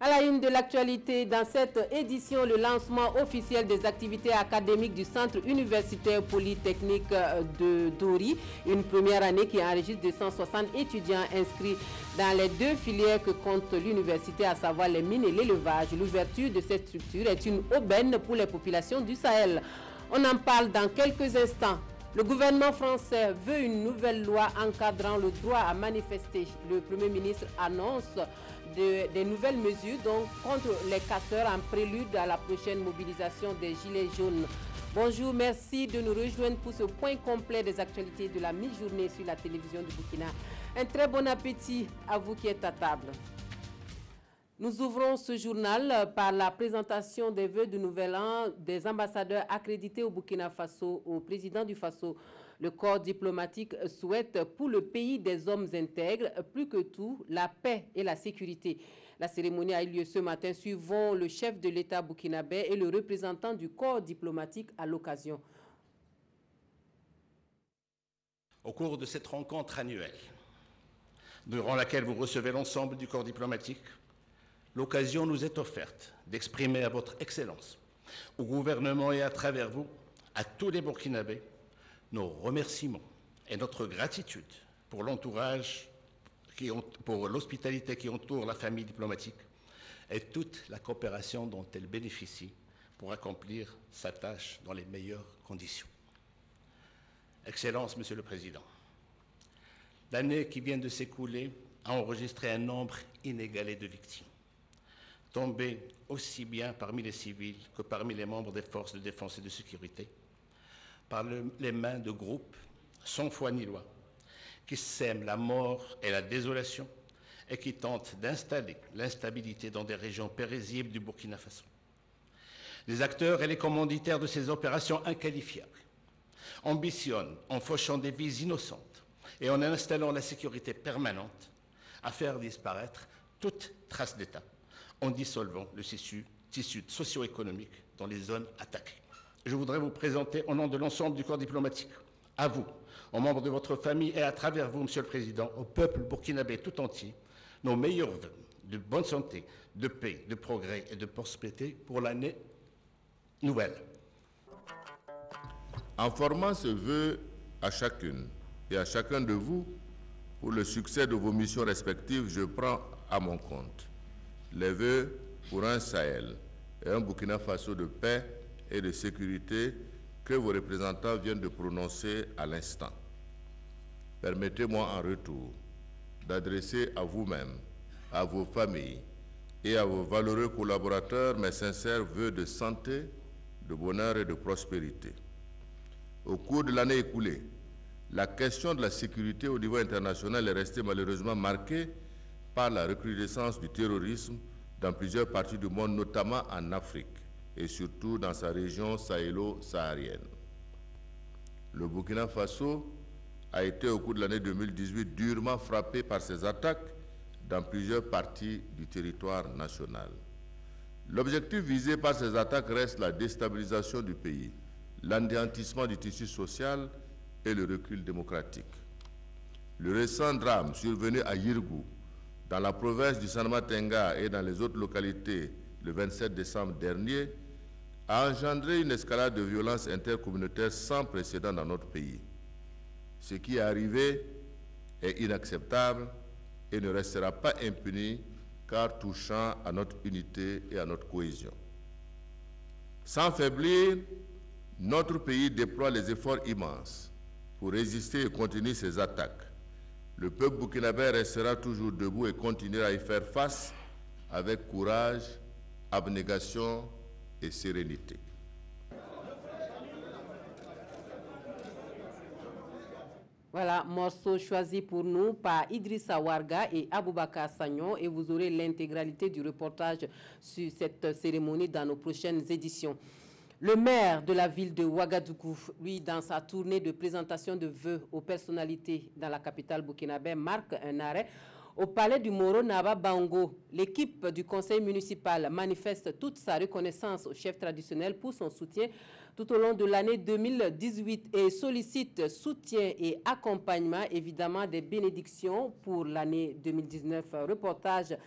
À la une de l'actualité, dans cette édition, le lancement officiel des activités académiques du Centre universitaire polytechnique de Dori. Une première année qui enregistre 260 étudiants inscrits dans les deux filières que compte l'université, à savoir les mines et l'élevage. L'ouverture de cette structure est une aubaine pour les populations du Sahel. On en parle dans quelques instants. Le gouvernement français veut une nouvelle loi encadrant le droit à manifester. Le Premier ministre annonce des nouvelles mesures donc, contre les casseurs en prélude à la prochaine mobilisation des Gilets jaunes. Bonjour, merci de nous rejoindre pour ce point complet des actualités de la mi-journée sur la télévision du Burkina. Un très bon appétit à vous qui êtes à table. Nous ouvrons ce journal par la présentation des vœux de Nouvel An des ambassadeurs accrédités au Burkina Faso au président du Faso. Le corps diplomatique souhaite pour le pays des hommes intègres, plus que tout, la paix et la sécurité. La cérémonie a eu lieu ce matin, suivant le chef de l'État burkinabé et le représentant du corps diplomatique à l'occasion. Au cours de cette rencontre annuelle, durant laquelle vous recevez l'ensemble du corps diplomatique, l'occasion nous est offerte d'exprimer à votre Excellence, au gouvernement et à travers vous, à tous les Burkinabés, nos remerciements et notre gratitude pour l'entourage, pour l'hospitalité qui entoure la famille diplomatique et toute la coopération dont elle bénéficie pour accomplir sa tâche dans les meilleures conditions. Excellence, Monsieur le Président, l'année qui vient de s'écouler a enregistré un nombre inégalé de victimes, tombées aussi bien parmi les civils que parmi les membres des forces de défense et de sécurité, par les mains de groupes sans foi ni loi, qui sèment la mort et la désolation et qui tentent d'installer l'instabilité dans des régions paisibles du Burkina Faso. Les acteurs et les commanditaires de ces opérations inqualifiables ambitionnent, en fauchant des vies innocentes et en installant la sécurité permanente, à faire disparaître toute trace d'État, en dissolvant le tissu socio-économique dans les zones attaquées. Je voudrais vous présenter, au nom de l'ensemble du corps diplomatique, à vous, aux membres de votre famille et à travers vous, Monsieur le Président, au peuple burkinabé tout entier, nos meilleurs vœux de bonne santé, de paix, de progrès et de prospérité pour l'année nouvelle. En formant ce vœu à chacune et à chacun de vous, pour le succès de vos missions respectives, je prends à mon compte les vœux pour un Sahel et un Burkina Faso de paix et de sécurité que vos représentants viennent de prononcer à l'instant. Permettez-moi en retour d'adresser à vous-même, à vos familles et à vos valeureux collaborateurs mes sincères vœux de santé, de bonheur et de prospérité. Au cours de l'année écoulée, la question de la sécurité au niveau international est restée malheureusement marquée par la recrudescence du terrorisme dans plusieurs parties du monde, notamment en Afrique et surtout dans sa région sahélo-saharienne. Le Burkina Faso a été au cours de l'année 2018 durement frappé par ces attaques dans plusieurs parties du territoire national. L'objectif visé par ces attaques reste la déstabilisation du pays, l'anéantissement du tissu social et le recul démocratique. Le récent drame survenu à Yirgou, dans la province du Sanama-Tenga et dans les autres localités le 27 décembre dernier, a engendré une escalade de violence intercommunautaire sans précédent dans notre pays. Ce qui est arrivé est inacceptable et ne restera pas impuni car touchant à notre unité et à notre cohésion. Sans faiblir, notre pays déploie les efforts immenses pour résister et contenir ces attaques. Le peuple burkinabé restera toujours debout et continuera à y faire face avec courage, abnégation et sérénité. Voilà, morceau choisi pour nous par Idrissa Warga et Aboubakar Sagnon, et vous aurez l'intégralité du reportage sur cette cérémonie dans nos prochaines éditions. Le maire de la ville de Ouagadougou, lui, dans sa tournée de présentation de vœux aux personnalités dans la capitale burkinabé, marque un arrêt au palais du Moro Naba Bango. L'équipe du conseil municipal manifeste toute sa reconnaissance au chef traditionnel pour son soutien tout au long de l'année 2018 et sollicite soutien et accompagnement, évidemment des bénédictions pour l'année 2019. Reportage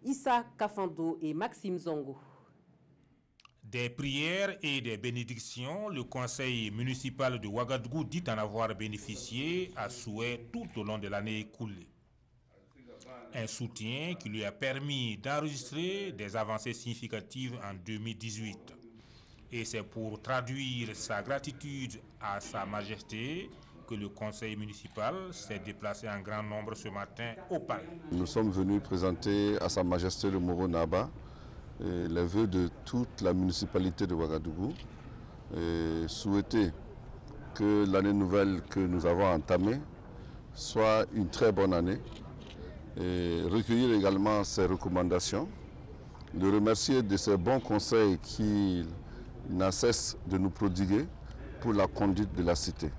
Issa Kafando et Maxime Zongo. Des prières et des bénédictions, le conseil municipal de Ouagadougou dit en avoir bénéficié à souhait tout au long de l'année écoulée. Un soutien qui lui a permis d'enregistrer des avancées significatives en 2018. Et c'est pour traduire sa gratitude à Sa Majesté que le conseil municipal s'est déplacé en grand nombre ce matin au palais. Nous sommes venus présenter à Sa Majesté le Moro Naba les vœux de toute la municipalité de Ouagadougou et souhaiter que l'année nouvelle que nous avons entamée soit une très bonne année et recueillir également ses recommandations, le remercier de ses bons conseils qu'il n'a cesse de nous prodiguer pour la conduite de la cité.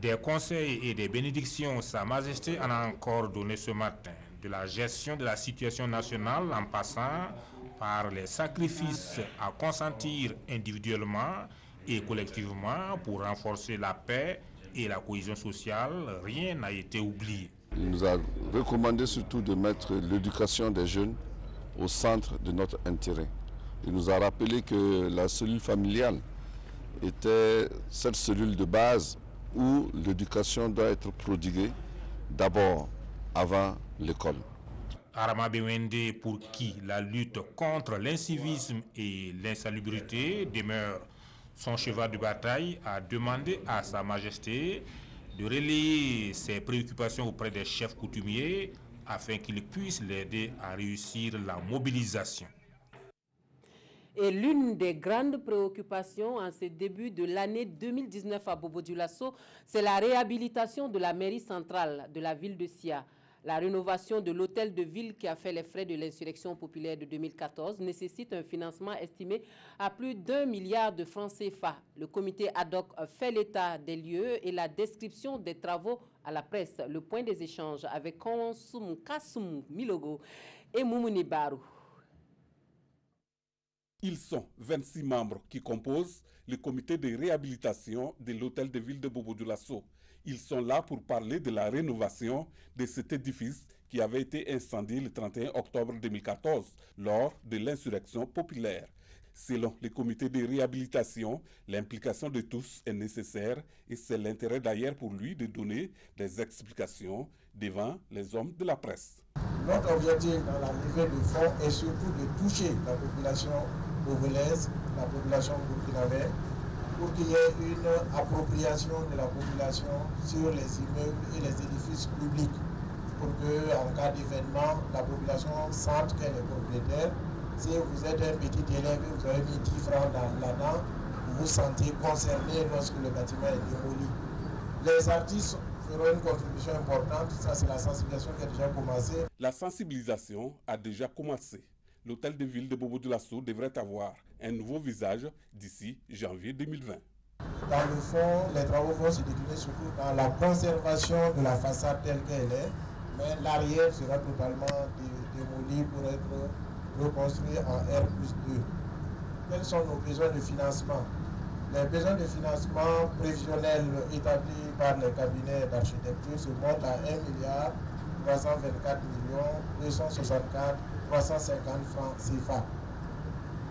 Des conseils et des bénédictions, Sa Majesté en a encore donné ce matin, de la gestion de la situation nationale en passant par les sacrifices à consentir individuellement et collectivement pour renforcer la paix et la cohésion sociale, rien n'a été oublié. Il nous a recommandé surtout de mettre l'éducation des jeunes au centre de notre intérêt. Il nous a rappelé que la cellule familiale était cette cellule de base où l'éducation doit être prodiguée d'abord avant l'école. Arama Bewende, pour qui la lutte contre l'incivisme et l'insalubrité demeure son cheval de bataille, a demandé à Sa Majesté de relayer ses préoccupations auprès des chefs coutumiers afin qu'ils puissent l'aider à réussir la mobilisation. Et l'une des grandes préoccupations en ce début de l'année 2019 à Bobo-Dioulasso, c'est la réhabilitation de la mairie centrale de la ville de Sia. La rénovation de l'hôtel de ville qui a fait les frais de l'insurrection populaire de 2014 nécessite un financement estimé à plus d'1 milliard de francs CFA. Le comité ad hoc fait l'état des lieux et la description des travaux à la presse. Le point des échanges avec Konsoum Kassoum Milogo et Moumouni Barou. Ils sont 26 membres qui composent le comité de réhabilitation de l'hôtel de ville de Bobo-Dioulasso. Ils sont là pour parler de la rénovation de cet édifice qui avait été incendié le 31 octobre 2014 lors de l'insurrection populaire. Selon le comité de réhabilitation, l'implication de tous est nécessaire et c'est l'intérêt d'ailleurs pour lui de donner des explications devant les hommes de la presse. Notre objectif dans la levée de fonds est surtout de toucher la population bobolaise, la population burkinabé, pour qu'il y ait une appropriation de la population sur les immeubles et les édifices publics, pour qu'en cas d'événement, la population sente qu'elle est propriétaire. Si vous êtes un petit élève et vous avez mis 10 francs là-dedans, vous vous sentez concerné lorsque le bâtiment est démoli. Les artistes feront une contribution importante, ça c'est la sensibilisation qui a déjà commencé. La sensibilisation a déjà commencé. L'hôtel de ville de Bobo-Dioulasso devrait avoir un nouveau visage d'ici janvier 2020. Dans le fond, les travaux vont se décliner surtout dans la conservation de la façade telle qu'elle est, mais l'arrière sera totalement démoli pour être reconstruit en R+2. Quels sont nos besoins de financement? Les besoins de financement prévisionnels établis par les cabinets d'architecture se montent à 1 324 264 350 francs CFA.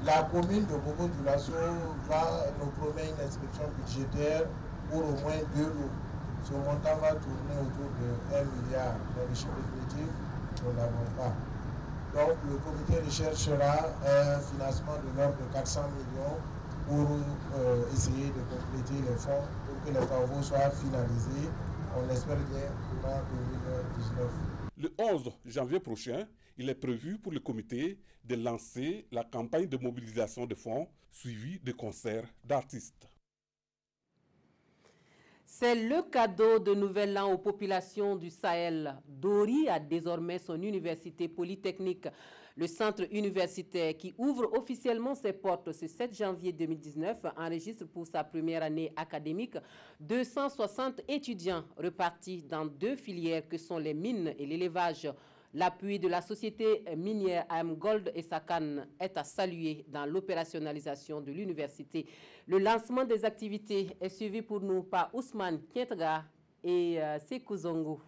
La commune de Bobo-Dioulasso nous promet une inscription budgétaire pour au moins 2 lots. Ce montant va tourner autour de 1 milliard. Mais le chiffre définitif, nous n'avons pas. Donc le comité recherchera un financement de l'ordre de 400 millions pour essayer de compléter les fonds pour que les travaux soient finalisés. On espère bien courant 2019. Le 11 janvier prochain, il est prévu pour le comité de lancer la campagne de mobilisation de fonds suivie de concerts d'artistes. C'est le cadeau de Nouvel An aux populations du Sahel. Dori a désormais son université polytechnique. Le centre universitaire qui ouvre officiellement ses portes ce 7 janvier 2019 enregistre pour sa première année académique 260 étudiants repartis dans 2 filières que sont les mines et l'élevage. L'appui de la société minière AM Gold et Sakan est à saluer dans l'opérationnalisation de l'université. Le lancement des activités est suivi pour nous par Ousmane Kientga et Sekou Zongo.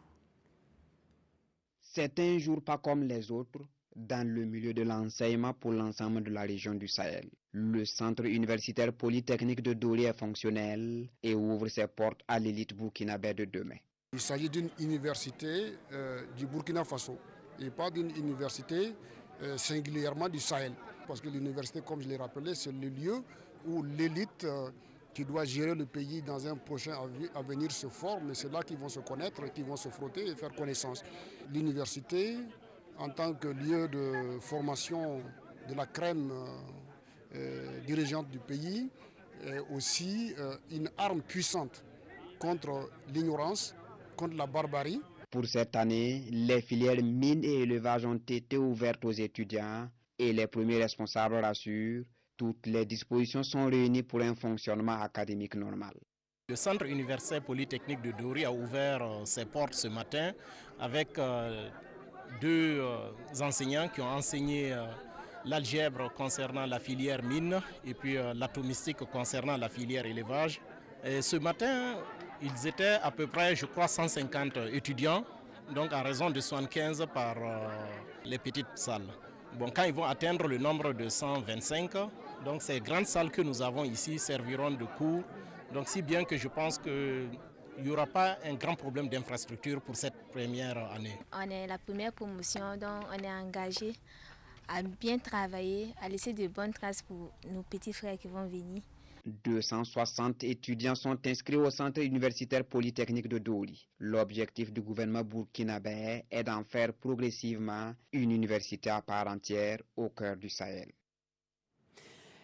C'est un jour pas comme les autres dans le milieu de l'enseignement pour l'ensemble de la région du Sahel. Le centre universitaire polytechnique de Dori est fonctionnel et ouvre ses portes à l'élite burkinabé de demain. Il s'agit d'une université du Burkina Faso et pas d'une université singulièrement du Sahel. Parce que l'université, comme je l'ai rappelé, c'est le lieu où l'élite qui doit gérer le pays dans un prochain avenir se forme. Et c'est là qu'ils vont se connaître, qu'ils vont se frotter et faire connaissance. L'université, en tant que lieu de formation de la crème dirigeante du pays, est aussi une arme puissante contre l'ignorance, contre la barbarie. Pour cette année, les filières mines et élevage ont été ouvertes aux étudiants et les premiers responsables rassurent, toutes les dispositions sont réunies pour un fonctionnement académique normal. Le centre universitaire polytechnique de Dori a ouvert ses portes ce matin avec deux enseignants qui ont enseigné l'algèbre concernant la filière mine et puis l'atomistique concernant la filière élevage. Et ce matin, ils étaient à peu près, je crois, 150 étudiants, donc à raison de 75 par les petites salles. Bon, quand ils vont atteindre le nombre de 125, donc ces grandes salles que nous avons ici serviront de cours. Donc si bien que je pense qu'il n'y aura pas un grand problème d'infrastructure pour cette première année. On est la première promotion, donc on est engagé à bien travailler, à laisser de bonnes traces pour nos petits frères qui vont venir. 260 étudiants sont inscrits au centre universitaire polytechnique de Dori. L'objectif du gouvernement burkinabé est d'en faire progressivement une université à part entière au cœur du Sahel.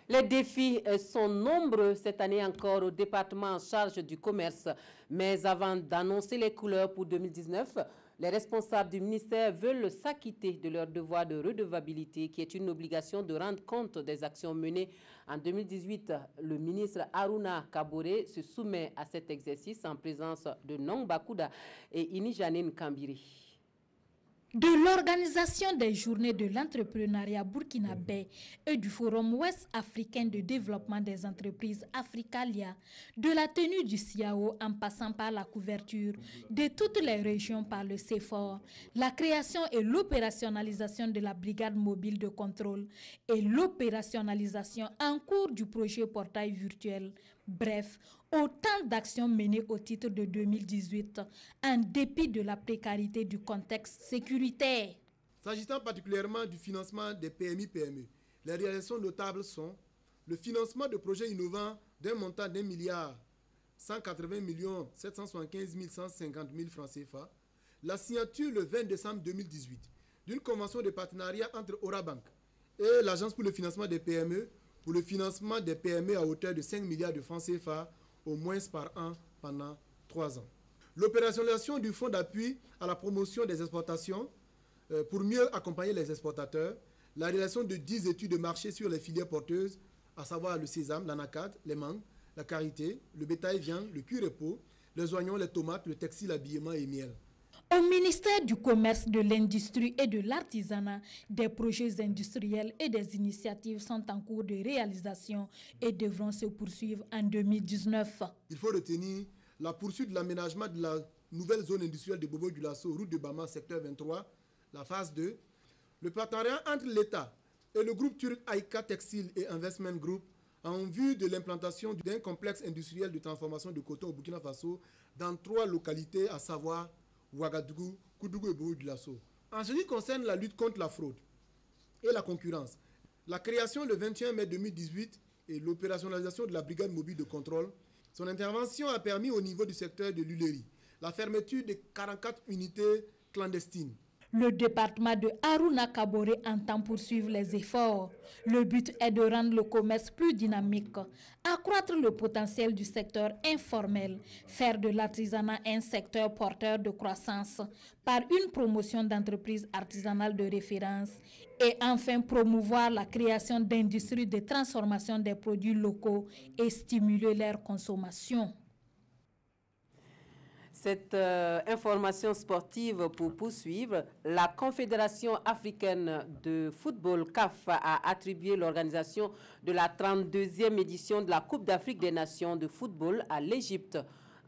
Les défis sont nombreux cette année encore au département en charge du commerce. Mais avant d'annoncer les couleurs pour 2019, les responsables du ministère veulent s'acquitter de leur devoir de redevabilité, qui est une obligation de rendre compte des actions menées en 2018. Le ministre Aruna Kabore se soumet à cet exercice en présence de Nong Bakouda et Ini Janine Kambiri. De l'organisation des journées de l'entrepreneuriat burkinabé et du Forum ouest africain de développement des entreprises Africalia, de la tenue du CIAO en passant par la couverture de toutes les régions par le CEFOR, la création et l'opérationnalisation de la brigade mobile de contrôle et l'opérationnalisation en cours du projet portail virtuel. Bref, autant d'actions menées au titre de 2018, en dépit de la précarité du contexte sécuritaire. S'agissant particulièrement du financement des PMI-PME, les réalisations notables sont le financement de projets innovants d'un montant d'1 milliard 180 775 150 000 francs CFA, la signature le 20 décembre 2018 d'une convention de partenariat entre Orabank et l'Agence pour le financement des PME pour le financement des PME à hauteur de 5 milliards de francs CFA au moins par an pendant 3 ans. L'opérationnalisation du fonds d'appui à la promotion des exportations pour mieux accompagner les exportateurs, la réalisation de 10 études de marché sur les filières porteuses, à savoir le sésame, l'anacarde, les mangues, la karité, le bétail viande, le cuir et peau, les oignons, les tomates, le textile, l'habillement et miel. Au ministère du Commerce, de l'Industrie et de l'Artisanat, des projets industriels et des initiatives sont en cours de réalisation et devront se poursuivre en 2019. Il faut retenir la poursuite de l'aménagement de la nouvelle zone industrielle de Bobo-Dioulasso, route de Bama, secteur 23, la phase 2, le partenariat entre l'État et le groupe turc Aïka Textile et Investment Group en vue de l'implantation d'un complexe industriel de transformation de coton au Burkina Faso dans 3 localités, à savoir Ouagadougou, Koudougou et Bobo-Dioulasso. En ce qui concerne la lutte contre la fraude et la concurrence, la création le 21 mai 2018 et l'opérationnalisation de la brigade mobile de contrôle, son intervention a permis au niveau du secteur de l'huilerie la fermeture de 44 unités clandestines. Le département de Aruna Kabore entend poursuivre les efforts. Le but est de rendre le commerce plus dynamique, accroître le potentiel du secteur informel, faire de l'artisanat un secteur porteur de croissance par une promotion d'entreprises artisanales de référence et enfin promouvoir la création d'industries de transformation des produits locaux et stimuler leur consommation. Cette information sportive pour poursuivre, la Confédération africaine de football CAF a attribué l'organisation de la 32e édition de la Coupe d'Afrique des Nations de football à l'Égypte.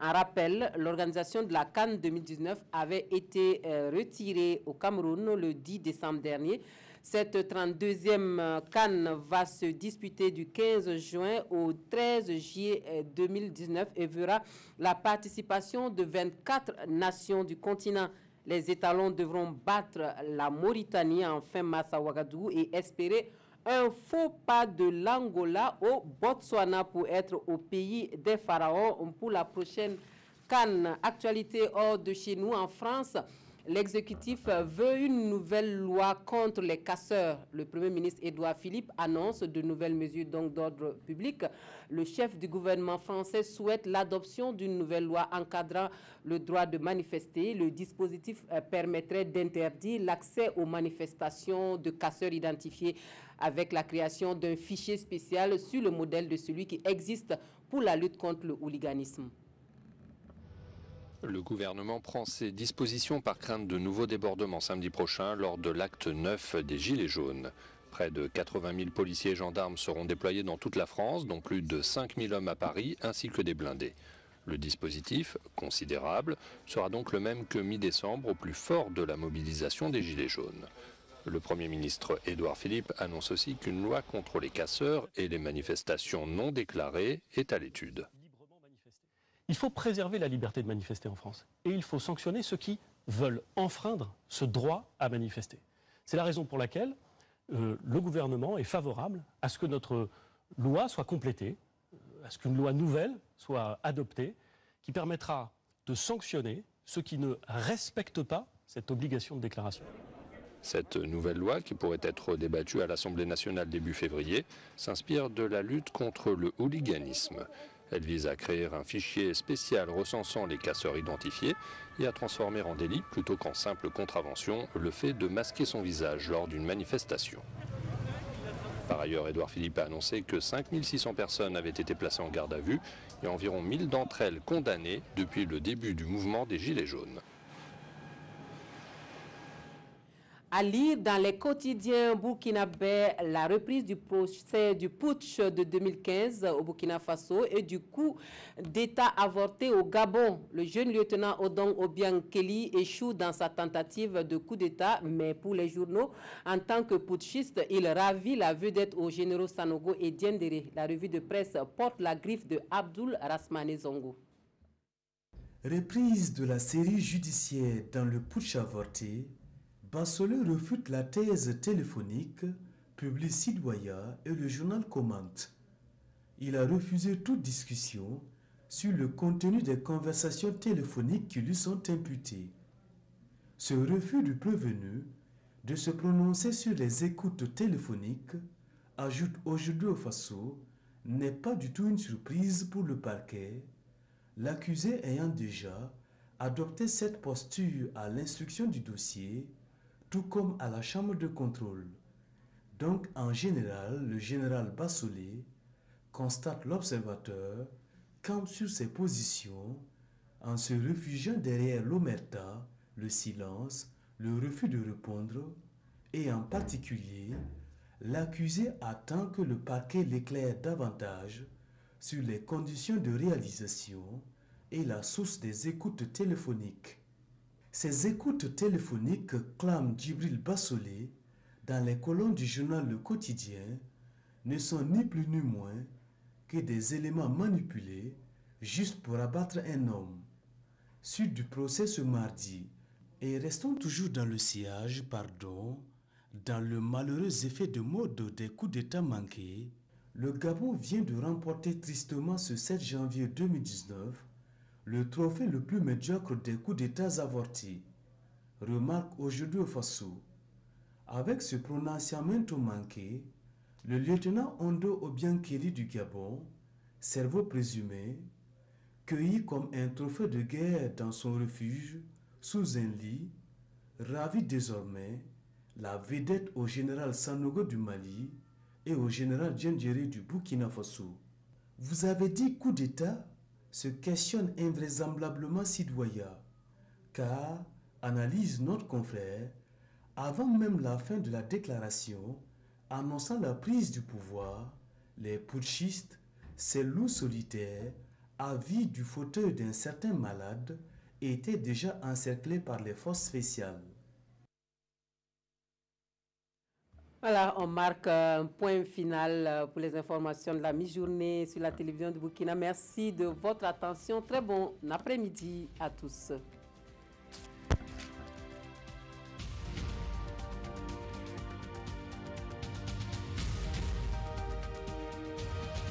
En rappel, l'organisation de la CAN 2019 avait été retirée au Cameroun le 10 décembre dernier. Cette 32e CAN va se disputer du 15 juin au 13 juillet 2019 et verra la participation de 24 nations du continent. Les étalons devront battre la Mauritanie en fin mars à Ouagadougou et espérer un faux pas de l'Angola au Botswana pour être au pays des pharaons pour la prochaine CAN. Actualité hors de chez nous en France. L'exécutif veut une nouvelle loi contre les casseurs. Le Premier ministre Édouard Philippe annonce de nouvelles mesures d'ordre public. Le chef du gouvernement français souhaite l'adoption d'une nouvelle loi encadrant le droit de manifester. Le dispositif permettrait d'interdire l'accès aux manifestations de casseurs identifiés avec la création d'un fichier spécial sur le modèle de celui qui existe pour la lutte contre le hooliganisme. Le gouvernement prend ses dispositions par crainte de nouveaux débordements samedi prochain lors de l'acte 9 des Gilets jaunes. Près de 80 000 policiers et gendarmes seront déployés dans toute la France, dont plus de 5 000 hommes à Paris, ainsi que des blindés. Le dispositif, considérable, sera donc le même que mi-décembre, au plus fort de la mobilisation des Gilets jaunes. Le Premier ministre Édouard Philippe annonce aussi qu'une loi contre les casseurs et les manifestations non déclarées est à l'étude. Il faut préserver la liberté de manifester en France et il faut sanctionner ceux qui veulent enfreindre ce droit à manifester. C'est la raison pour laquelle le gouvernement est favorable à ce que notre loi soit complétée, à ce qu'une loi nouvelle soit adoptée qui permettra de sanctionner ceux qui ne respectent pas cette obligation de déclaration. Cette nouvelle loi, qui pourrait être débattue à l'Assemblée nationale début février, s'inspire de la lutte contre le hooliganisme. Elle vise à créer un fichier spécial recensant les casseurs identifiés et à transformer en délit, plutôt qu'en simple contravention, le fait de masquer son visage lors d'une manifestation. Par ailleurs, Édouard Philippe a annoncé que 5 600 personnes avaient été placées en garde à vue et environ 1 000 d'entre elles condamnées depuis le début du mouvement des Gilets jaunes. À lire dans les quotidiens burkinabés la reprise du procès du putsch de 2015 au Burkina Faso et du coup d'État avorté au Gabon. Le jeune lieutenant Odong Obiang Kelly échoue dans sa tentative de coup d'État, mais pour les journaux, en tant que putschiste, il ravit la vedette aux généraux Sanogo et Diendéré. La revue de presse porte la griffe de Abdoul Rasmane Zongo. Reprise de la série judiciaire dans le putsch avorté, Bassolé refute la thèse téléphonique, publie Sidwaya et le journal commente. Il a refusé toute discussion sur le contenu des conversations téléphoniques qui lui sont imputées. Ce refus du prévenu de se prononcer sur les écoutes téléphoniques, ajoute aujourd'hui au Faso, n'est pas du tout une surprise pour le parquet, l'accusé ayant déjà adopté cette posture à l'instruction du dossier, tout comme à la chambre de contrôle. Donc, en général, le général Bassolé, constate l'observateur, campe sur ses positions en se réfugiant derrière l'omerta, le silence, le refus de répondre et en particulier, l'accusé attend que le parquet l'éclaire davantage sur les conditions de réalisation et la source des écoutes téléphoniques. Ces écoutes téléphoniques, clame Djibril Bassolé dans les colonnes du journal Le Quotidien, ne sont ni plus ni moins que des éléments manipulés juste pour abattre un homme. Suite du procès ce mardi, et restons toujours dans le sillage, dans le malheureux effet de mode des coups d'État manqués, le Gabon vient de remporter tristement ce 7 janvier 2019 le trophée le plus médiocre des coups d'État avortés, remarque aujourd'hui au Faso. Avec ce prononciamento manqué, le lieutenant Ondo Obiang Kelly du Gabon, cerveau présumé, cueilli comme un trophée de guerre dans son refuge, sous un lit, ravit désormais la vedette au général Sanogo du Mali et au général Diendéré du Burkina Faso. Vous avez dit coup d'État ? Se questionne invraisemblablement Sidwaya, car, analyse notre confrère, avant même la fin de la déclaration annonçant la prise du pouvoir, les putschistes, ces loups solitaires, avides du fauteuil d'un certain malade, étaient déjà encerclés par les forces spéciales. Voilà, on marque un point final pour les informations de la mi-journée sur la télévision de Burkina. Merci de votre attention. Très bon après-midi à tous.